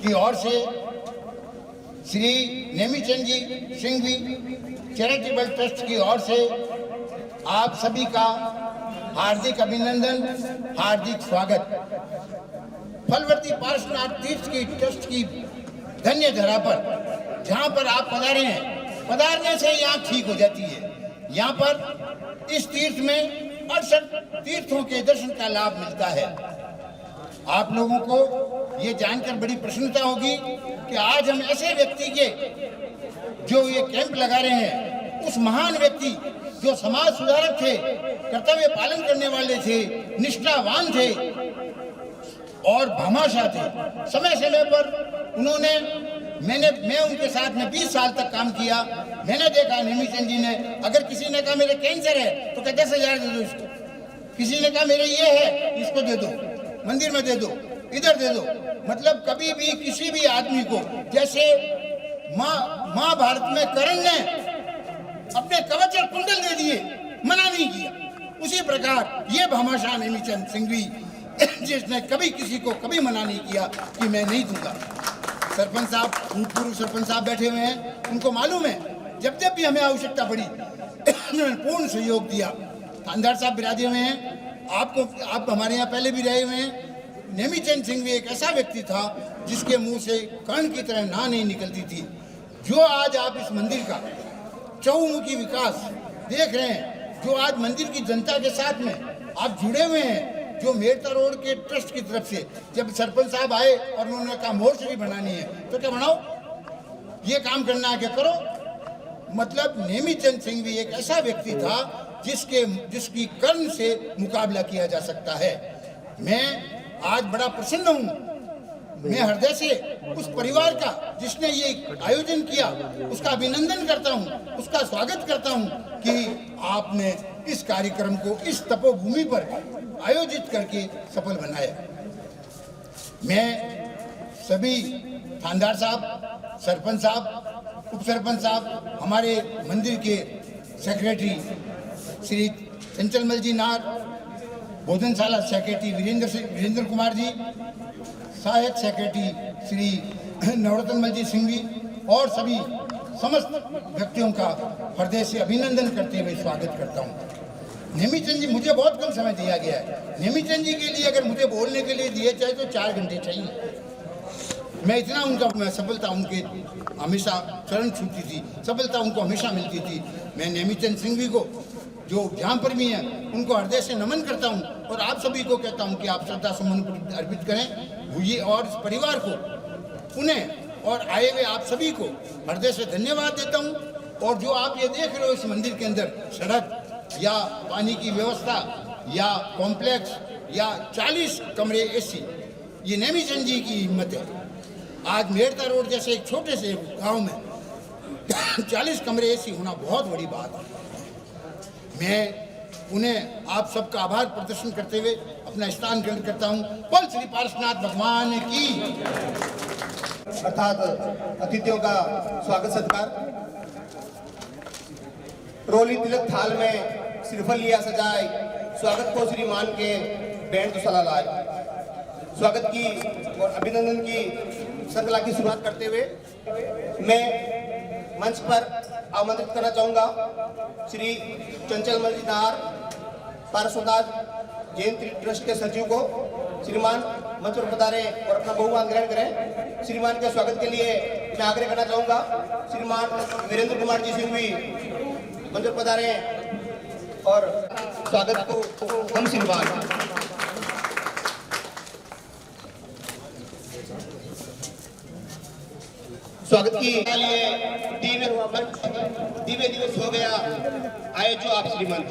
की ओर से श्री नेमीचंद जी Singhvi charitable trust की ओर से आप सभी का हार्दिक अभिनंदन, हार्दिक स्वागत। फलवती पार्श्वनाथ तीर्थ की ट्रस्ट की धन्य धरा पर जहाँ पर आप पधारे हैं, पधारने से यहाँ ठीक हो जाती है। यहाँ पर इस तीर्थ में 68 तीर्थों के दर्शन का लाभ मिलता है। आप लोगों को ये जानकर बड़ी प्रसन्नता होगी कि आज हम ऐसे व्यक्ति के जो ये कैंप लगा रहे हैं, उस महान व्यक्ति जो समाज सुधारक थे, कर्तव्य पालन करने वाले थे, निष्ठावान थे और भामाशाह थे। समय समय पर उन्होंने मैं उनके साथ में 20 साल तक काम किया। मैंने देखा नेमीचंद जी ने, अगर किसी ने कहा मेरे कैंसर है तो कहते 10,000 दे दो इसको, किसी ने कहा मेरे ये है इसको दे दो, मंदिर में दे दो, इधर दे दो। मतलब कभी भी किसी भी आदमी को, जैसे महाभारत में कर्ण ने अपने कवच और कुंडल दे दिए, मना नहीं किया, उसी प्रकार ये भामाशाह नेमीचंद सिंघवी जिसने कभी किसी को कभी मना नहीं किया कि मैं नहीं दूंगा। सरपंच साहब, पूर्व सरपंच साहब बैठे हुए हैं, उनको मालूम है जब जब भी हमें आवश्यकता पड़ी उन्होंने पूर्ण सहयोग दिया। थानेदार साहब बिराजे हुए हैं, आप हमारे यहाँ पहले भी रहे हुए हैं। नेमीचंद सिंघवी एक ऐसा व्यक्ति था जिसके मुंह से कर्ण की तरह ना नहीं निकलती थी। जो आज आप इस मंदिर का चहुमुखी विकास देख रहे हैं, जो आज मंदिर की जनता के साथ में आप जुड़े हुए हैं, जो मेरता रोड के ट्रस्ट की तरफ से जब सरपंच साहब आए और उन्होंने कहा मोर्चरी बनानी है तो क्या बनाओ, ये काम करना है क्या करो। मतलब नेमीचंद सिंघवी एक ऐसा व्यक्ति था जिसकी कर्ण से मुकाबला किया जा सकता है। मैं आज बड़ा प्रसन्न हूँ। मैं हृदय से उस परिवार का जिसने ये आयोजन किया उसका अभिनंदन करता हूँ, उसका स्वागत करता हूँ कि आपने इस कार्यक्रम को इस तपोभूमि पर आयोजित करके सफल बनाया। मैं सभी थानेदार साहब, सरपंच साहब, उप सरपंच साहब, हमारे मंदिर के सेक्रेटरी श्री चंचलमल जी नार, भोजनशाला सेक्रेटरी वीरेंद्र कुमार जी, सहायक सेक्रेटरी श्री नवरत्नमल जी सिंघवी और सभी समस्त व्यक्तियों का हृदय से अभिनंदन करते हुए स्वागत करता हूँ। नेमीचंद जी, मुझे बहुत कम समय दिया गया है। नेमीचंद जी के लिए अगर मुझे बोलने के लिए दिए चाहे तो 4 घंटे चाहिए। मैं इतना उनका सफलता उनके हमेशा चरण छूती थी, सफलता उनको हमेशा मिलती थी। मैं नेमीचंद सिंघवी को जो जहाँ पर भी हैं उनको हृदय से नमन करता हूँ और आप सभी को कहता हूँ कि आप श्रद्धा सुमन अर्पित करें। ये और इस परिवार को, उन्हें और आए हुए आप सभी को हृदय से धन्यवाद देता हूँ। और जो आप ये देख रहे हो इस मंदिर के अंदर सड़क या पानी की व्यवस्था या कॉम्प्लेक्स या 40 कमरे एसी, ये नेमीचंद जी की हिम्मत है। आज मेरता रोड जैसे एक छोटे से गांव में 40 कमरे एसी होना बहुत बड़ी बात है। मैं उन्हें आप सबका आभार प्रदर्शन करते हुए अपना स्थान ग्रहण करता हूँ। बोल श्री पार्श्वनाथ भगवान की। अर्थात अतिथियों का स्वागत सत्कार। रोली तिलक थाल में श्रीफल लिया सजाए, स्वागत को श्रीमान के बैंड तो सलाह लाए। स्वागत की और अभिनंदन की श्रृंखला की शुरुआत करते हुए मैं मंच पर आमंत्रित करना चाहूँगा श्री चंचलमल जी नार, पार्श्वनाथ जैन ट्रस्ट के सचिव को। श्रीमान मंच पर पधारे और अपना बहुमान ग्रहण करें। श्रीमान के स्वागत के लिए मैं आग्रह करना चाहूँगा श्रीमान वीरेंद्र कुमार जी सिंघवी मंच पर पधारे और स्वागत को हम श्रीमान। स्वागत की लिए दिव्य दिवस हो गया आए जो आप श्रीमान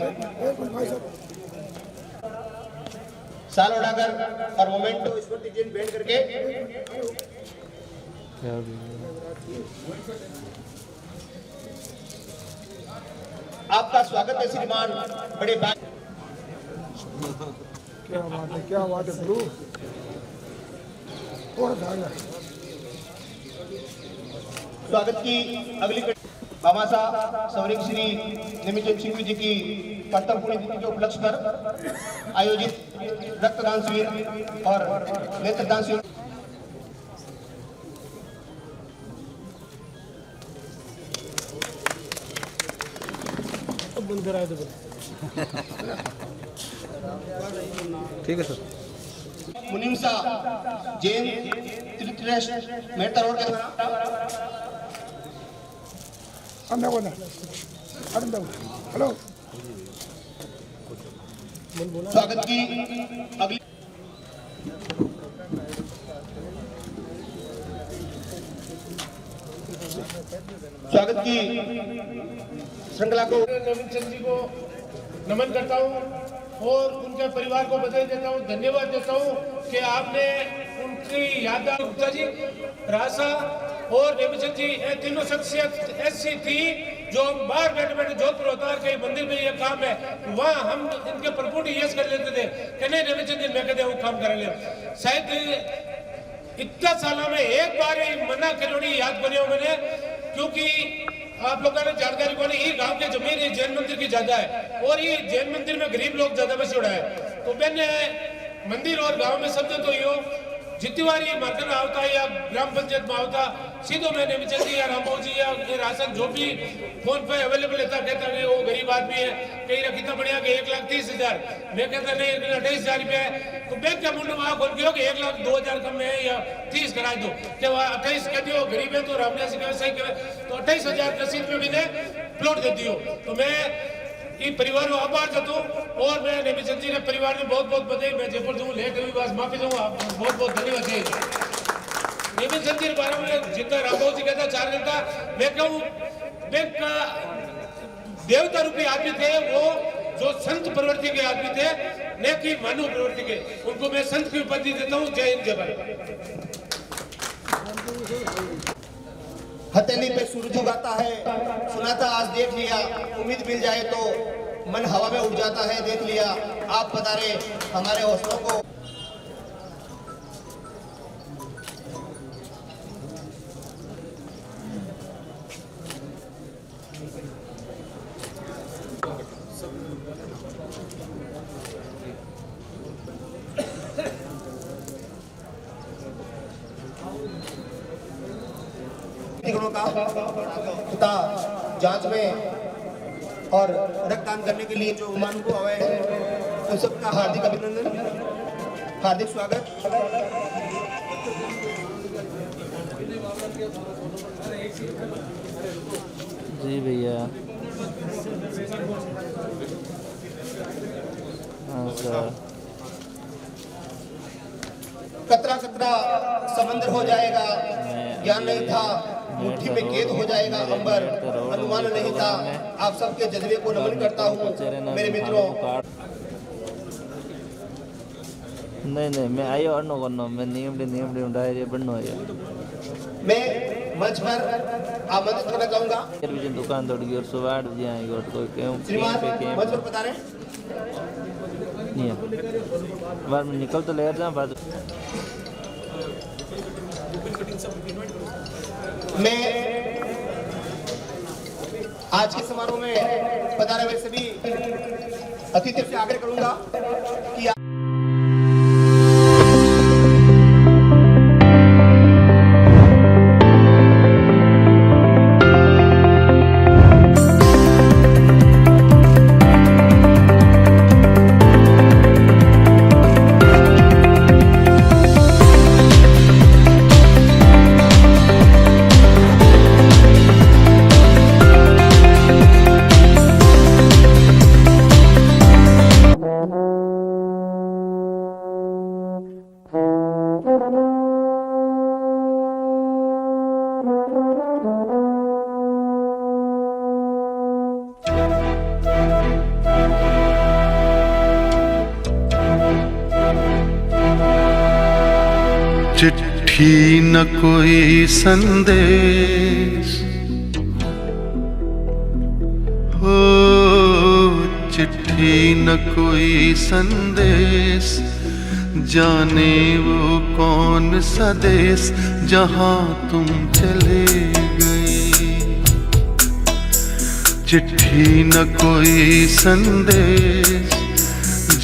साल उड़ाकर और मोमेंटो स्मृति चिन्ह भेंट करके आपका स्वागत है श्रीमान। बड़े क्या बात है गुरु। स्वागत की अगली बामासा सौरिक श्री नेमीचंद सिंघवी जी की कर्तव्य पुण्यतिथि के उपलक्ष्य पर आयोजित रक्तदान शिविर और नेत्रदान शिविर इधर आए थे ठीक है सर। मुनीमसा जैन तीर्थ ट्रस्ट मेहता रोड के द्वारा अंदर बोला हेलो स्वागत की अगली स्वागत की श्रृंखला को नवीन चंद जी को नमन करता हूँ और उनके परिवार को बधाई देता हूँ, धन्यवाद देता हूँ कि आपने उनकी याददाश्त गुप्ता जी, रासा और नेमीचंद जी, ये तीनों शख्सियत ऐसी थी जो हम बाहर बैठे बैठे जोधपुर अवतार के मंदिर में ये काम है, वहाँ हम इनके प्रपूर्ण यस कर लेते थे कि नहीं नेमीचंद जी मैं कहते वो काम कर ले। शायद इतना सालों में एक बार ही मना करोड़ी याद बने हो मैंने, क्योंकि आप लोगों ने जानकारी को नहीं, ये गांव के जमीन ये जैन मंदिर की ज्यादा है और ये जैन मंदिर में गरीब लोग ज्यादा बसे उड़ा है। तो मैंने मंदिर और गांव में शब्द तो यो जितनी बार ये मार्केट में आवता या ग्राम पंचायत में आवता सीधो मैं नेमीचंद जी या रामबाबू जी या राशन जो भी फोन पे अवेलेबल रहता कहता कि वो गरीब आदमी है, कहीं रखी था बढ़िया कि 1,30,000, मैं कहता नहीं 28,000 रुपया है। तो बैंक का मुंड वहाँ खोल गया कि 1,02,000 कम है या 30 करा दो, क्या 28 कह दियो गरीब है तो रामने से सही करे तो 28,000 रसीद में भी ने प्लॉट दे दियो। तो मैं ये परिवार को आभार देता हूँ और मैं नेमीचंद जी ने परिवार ने बहुत बहुत बधाई। मैं जयपुर दूँ लेट हुई बस माफी दूँ, आप बहुत बहुत धन्यवाद जी। नेमीचंद जी के बारे में जितना रामबाबू जी कहता 4 घंटा, मैं कहूँ बैंक का देवता रूपी आदमी थे वो, जो संत प्रवृत्ति के आदमी थे न कि मानव प्रवृत्ति के, उनको मैं संत की उपाधि देता हूँ। जय हिंद जय भारत। हथेली पे सूरज उगाता है, सुना था आज देख लिया, उम्मीद मिल जाए तो मन हवा में उड़ जाता है, देख लिया आप पधारे हमारे हौसलों को। गुणों का तथा जांच में और रक्तदान करने के लिए जो मान को आए हैं उन सबका हार्दिक अभिनंदन, हार्दिक स्वागत। जी भैया। हाँ सर। कतरा कतरा समंदर हो जाएगा, ज्ञान नहीं था मुट्ठी में कैद हो जाएगा अंबर, अनुमान नहीं था। आप सबके जज्बे को नमन करता हूँ मेरे मित्रों। नहीं मैं आयो अर्नो करनो, मैं नियम डायरी बननो है। मैं मंच पर आमंत्रित करना चाहूंगा। दुकान तोड़ गई और सुबह 8 बजे आएगी और कोई श्रीमान मंच पर पधारे। नहीं है बार में निकल तो ले जा बाद। मैं आज के समारोह में पधारे हुए सभी अतिथियों से आग्रह करूंगा कि चिट्ठी न कोई संदेश हो, चिट्ठी न कोई संदेश, जाने वो कौन सा देश जहाँ तुम चले गए। चिट्ठी न कोई संदेश,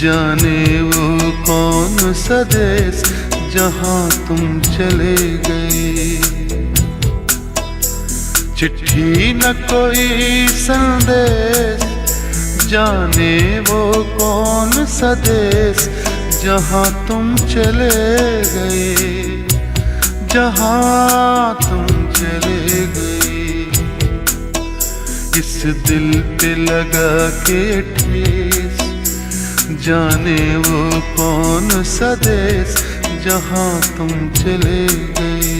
जाने वो कौन सा देश जहाँ तुम चले गए। चिट्ठी न कोई संदेश, जाने वो कौन सा देश जहाँ तुम चले गए, जहाँ तुम चले गए। इस दिल पे लगा के ठेस, जाने वो कौन सा देश जहाँ तुम चले गए।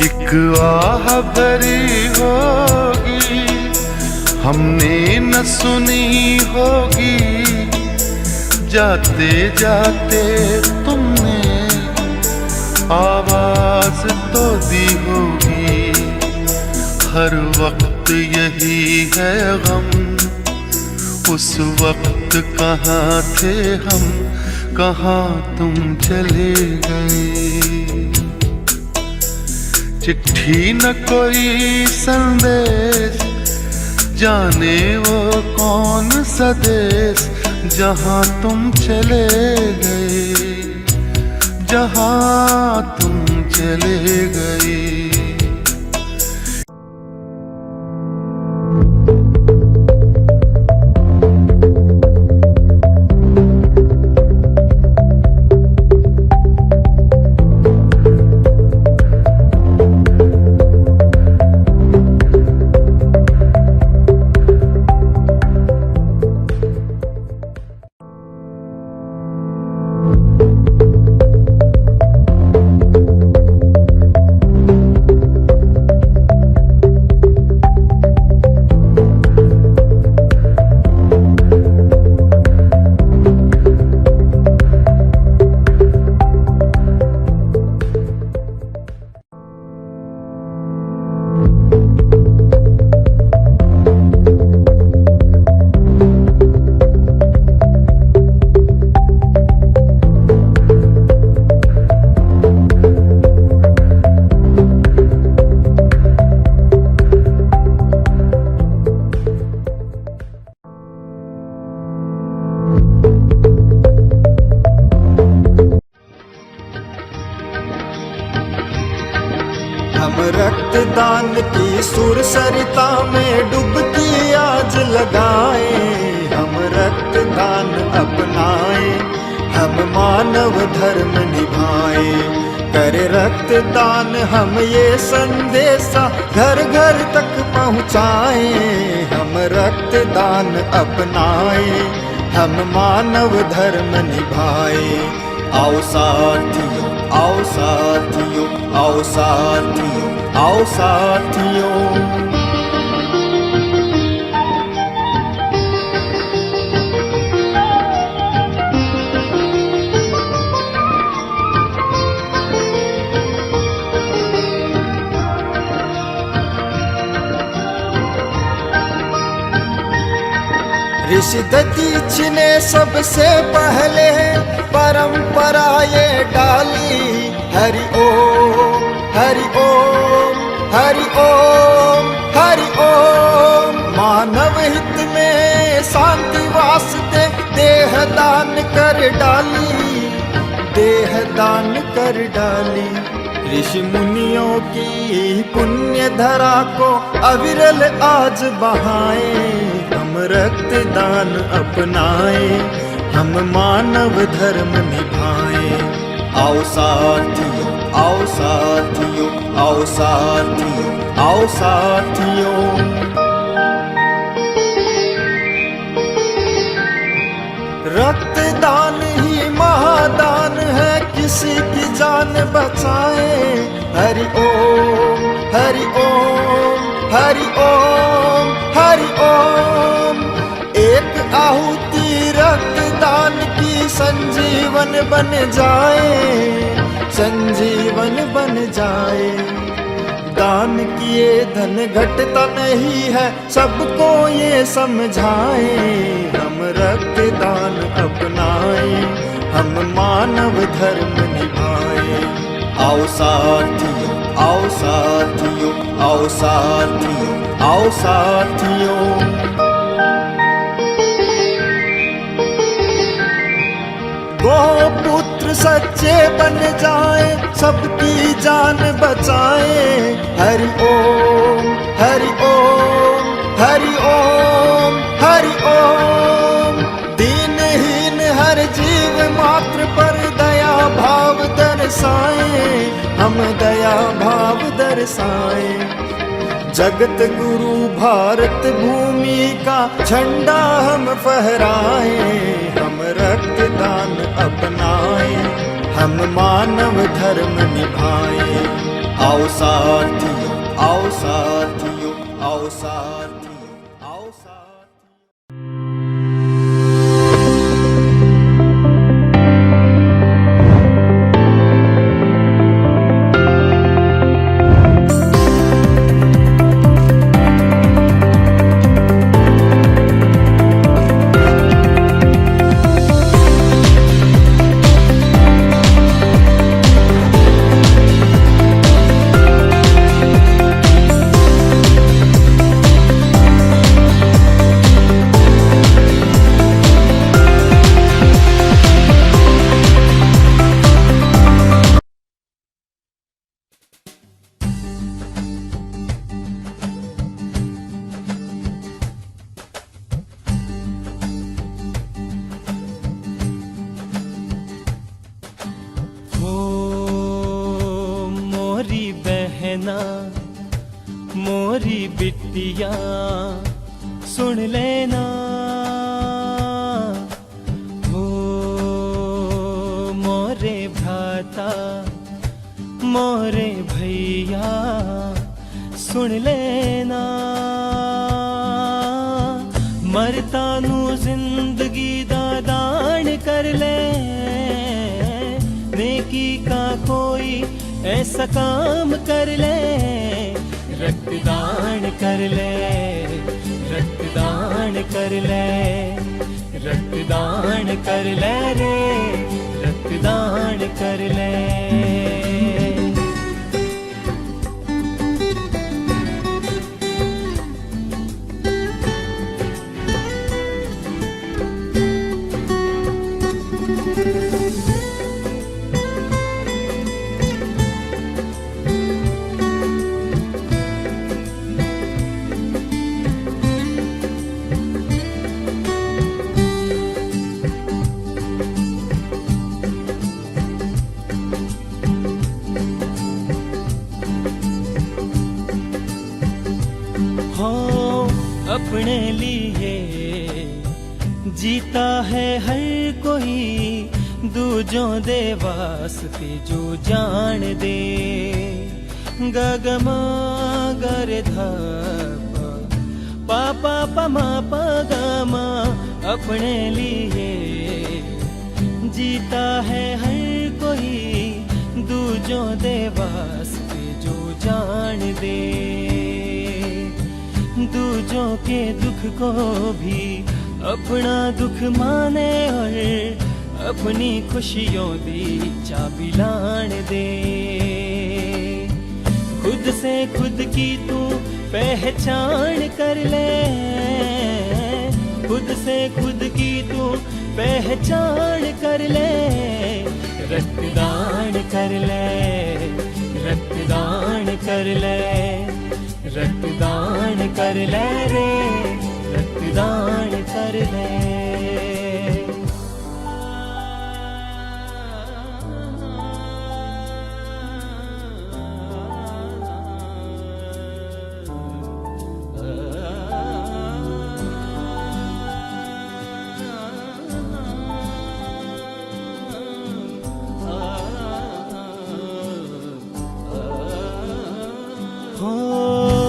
एक आह भरी होगी हमने न सुनी होगी, जाते जाते तुमने आवाज तो दी होगी। हर वक्त यही है गम, उस वक्त कहाँ थे हम, कहाँ तुम चले गए। चिट्ठी न कोई संदेश, जाने वो कौन सा देश जहाँ तुम चले गए, जहाँ तुम चले गए। रक्तदान की सुर सरिता में डुबकी आज लगाए। हम रक्तदान अपनाए, हम मानव धर्म निभाए। करे रक्तदान हम ये संदेशा घर घर तक पहुँचाए। हम रक्तदान अपनाए, हम मानव धर्म निभाए। आओ साथियों, आओ साथियों, आओ साथियों, आओ साथियों। ऋषि दधीच ने सबसे पहले परंपरा ये डाली। हरि ओम, हरि ओम, हरि ओम, हरि ओम। मानव हित में शांति वास्ते देह दान कर डाली, देह दान कर डाली। ऋषि मुनियों की पुण्य धरा को अविरल आज बहाए। हम रक्तदान अपनाए, हम मानव धर्म निभाए। आओ साथियों, आओ साथियों, आओ साथियों, आओ साथियों। रक्तदान ही महादान है, किसी की जान बचाए। हरि ओम, हरि ओम, हरि ओम, हरि ओम। एक आहुति रक्तदान की संजीवन बन जाए, संजीवन बन जाए। दान किए धन घटता नहीं है, सबको ये समझाए। हम रक्तदान अपनाए, हम मानव धर्म निभाए। आओ साथियों, आओ साथियों, आओ साथियों, आओ साथियों। गोपुत्र सच्चे बन जाए, सबकी जान बचाए। हरि ओम हरि ओम हरि ओम हरि ओम। दीनहीन हर जीव मात्र पर दया भाव दर्शाए, हम दया भाव दर्शाए। जगत गुरु भारत भूमि का झंडा हम फहराए, हम रक्तदान अपनाए, हम मानव धर्म निभाए। आओ साथियों आओ साथियों आओ साथियों आओ साथियों। मोरी बिटिया सुन लेना, हो मोरे भ्राता मोरे भैया सुन लेना। मरता नू जिंदगी दा दान कर ले, नेकी का कोई ऐसा काम कर ले। रक्तदान कर ले रक्तदान कर ले रक्तदान कर ले रे रक्तदान कर ले। अपने लिए जीता है हर कोई, दूजों दे वास्ते जो जान दे। गगमा गर धा पा पा पा मा पा गा मा। अपने लिए जीता है हर कोई, दूजों दे वास्ते जो जान दे। दूजों के दुख को भी अपना दुख माने, और अपनी खुशियों दी चाबी लान दे। खुद से खुद की तू पहचान कर ले, खुद से खुद की तू पहचान कर ले। रक्तदान कर ले रक्तदान कर ले रक्तदान कर ले रे रक्तदान कर ले।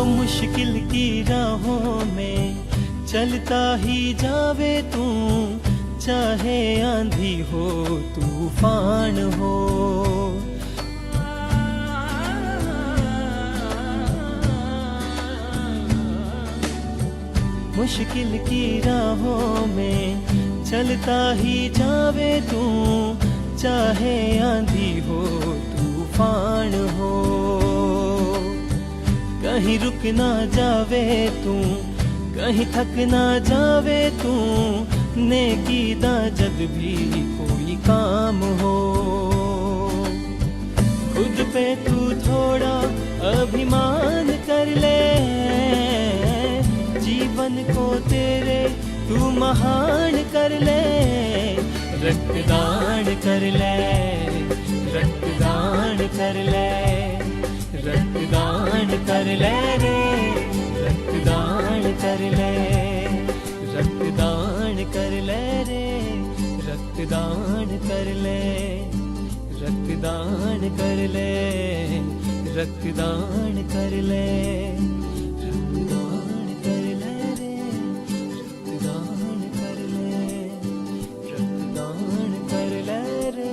मुश्किल की राहों में चलता ही जावे तू, चाहे आंधी हो तूफान हो। मुश्किल की राहों में चलता ही जावे तू, चाहे आंधी हो तूफान हो। कहीं रुक ना जावे तू, कहीं थक ना जावे तू, नेकी दा जद भी कोई काम हो। खुद पे तू थोड़ा अभिमान कर ले, जीवन को तेरे तू महान कर ले। रक्तदान कर ले, रक्तदान कर ले, रक्तदान कर ले रे, रक्तदान कर ले, रक्तदान कर ले रे, रक्तदान कर ले, रक्तदान कर ले, रक्तदान कर ले, रक्तदान कर ले रे, रक्तदान कर ले, रक्तदान कर ले रे।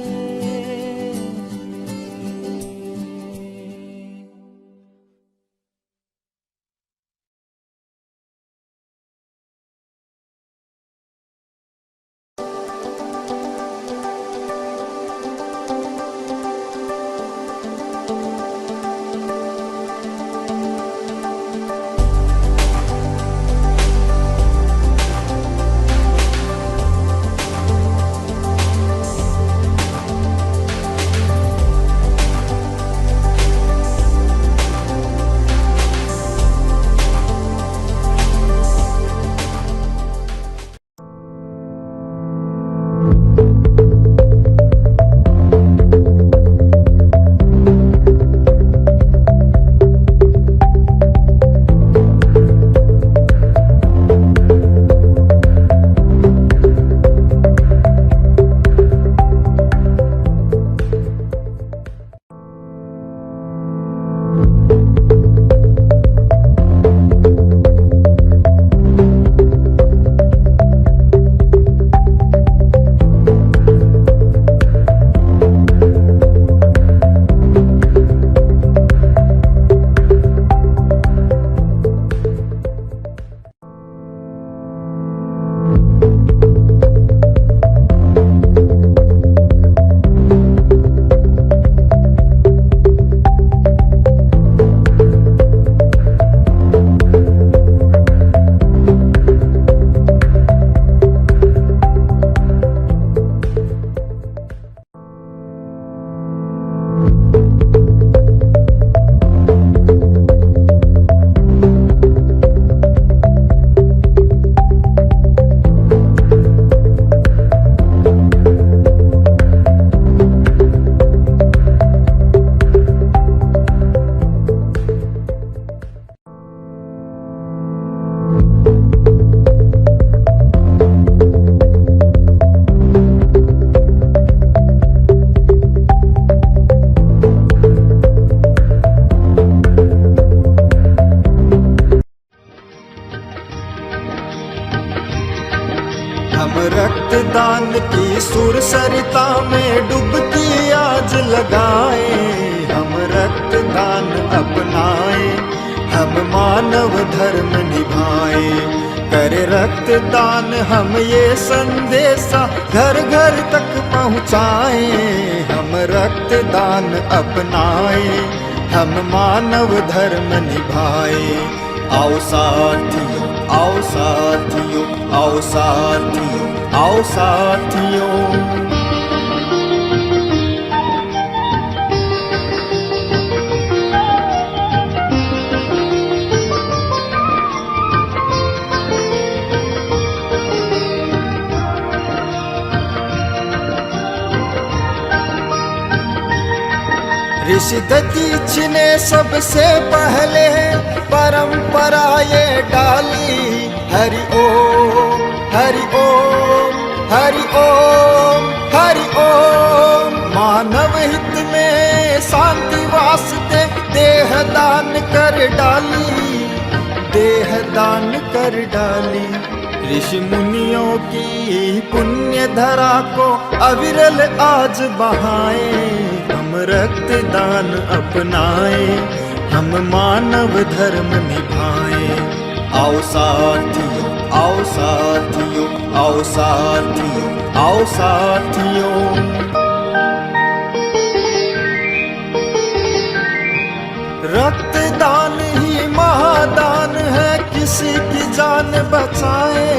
रक्तदान की सुर सरिता में डुबकी आज लगाए, हम रक्तदान अपनाए, हम मानव धर्म निभाए। करे रक्तदान हम ये संदेशा घर घर तक पहुँचाए, हम रक्तदान अपनाए, हम मानव धर्म निभाए। आओ साथियों, आओ साथियों, आओ साथियों, आओ साथियों। ऋषि दधीच ने सबसे पहले परंपरा ये डाली। हरि ओम, हरि ओम, हरि ओम, हरि ओम। मानव हित में शांति वास्ते देह दान कर डाली, देह दान कर डाली। ऋषि मुनियों की पुण्य धरा को अविरल आज बहाए, हम रक्तदान अपनाए, हम मानव धर्म निभाए। आओ साथियों, आओ साथियों, आओ साथियों, आओ साथियों। रक्तदान ही किसी की जान बचाए।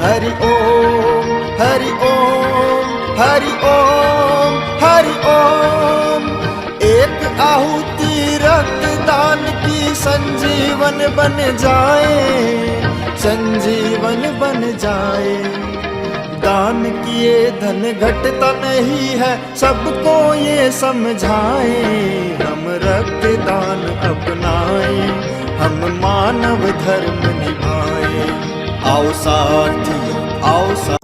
हरि ओम हरि ओम हरि ओम हरि ओम। एक आहुति रक्तदान की संजीवन बन जाए, संजीवन बन जाए। दान किए धन घटता नहीं है, सबको ये समझाए। हम रक्तदान अपनाए, हम मानव धर्म निभाए। आओ साथियों आओ साथियों।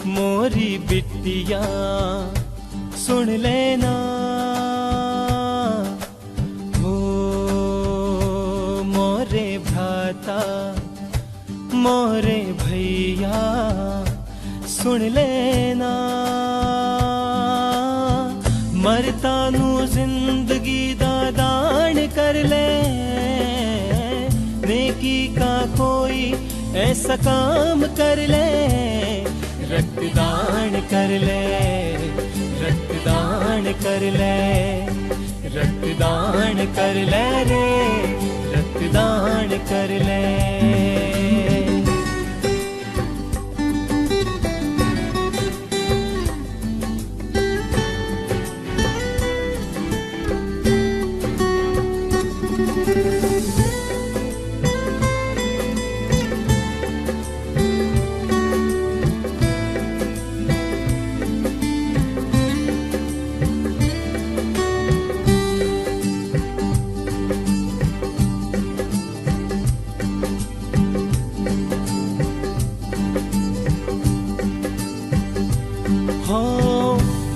मोरी बिटिया सुन लेना, हो मोरे भ्राता मोरे भैया सुन लेना। मरता नू जिंदगी दा दान कर ले, नेकी का कोई ऐसा काम कर ले। रक्तदान कर ले, रक्तदान कर ले, रक्तदान कर ले रे, रक्तदान कर ले।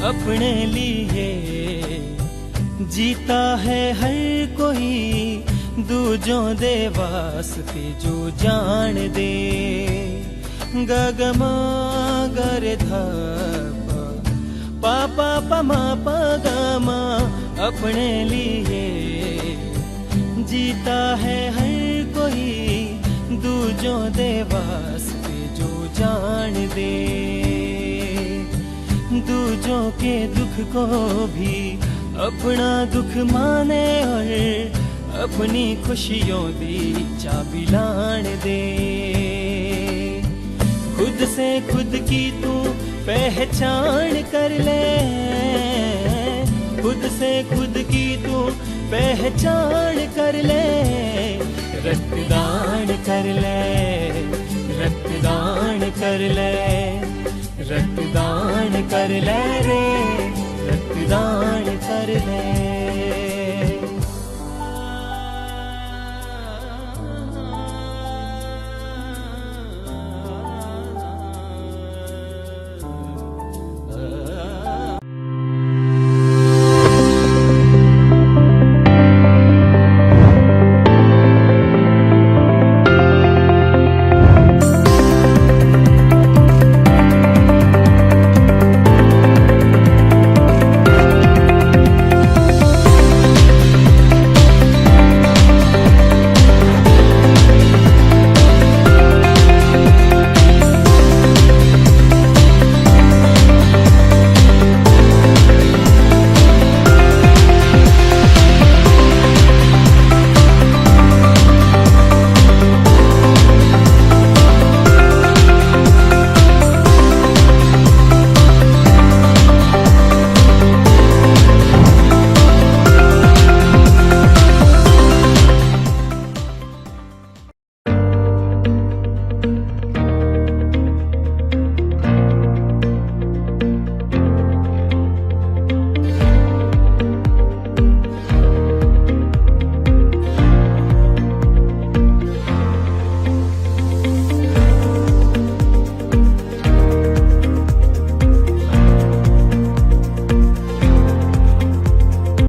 अपने लिए जीता है हर कोई, दूजों दे वास्ते जो जान दे। गगमा गर धा पा पा पा मा पा गा मा। अपने लिए जीता है हर कोई, दूजों दे वास्ते जो जान दे। दूजों के दुख को भी अपना दुख माने और अपनी खुशियों दी चाबी लाण दे। खुद से खुद की तू पहचान कर ले, खुद से खुद की तू पहचान कर ले, रक्तदान कर ले, रक्तदान कर ले, रक्तदान कर ले रे, रक्तदान कर ले।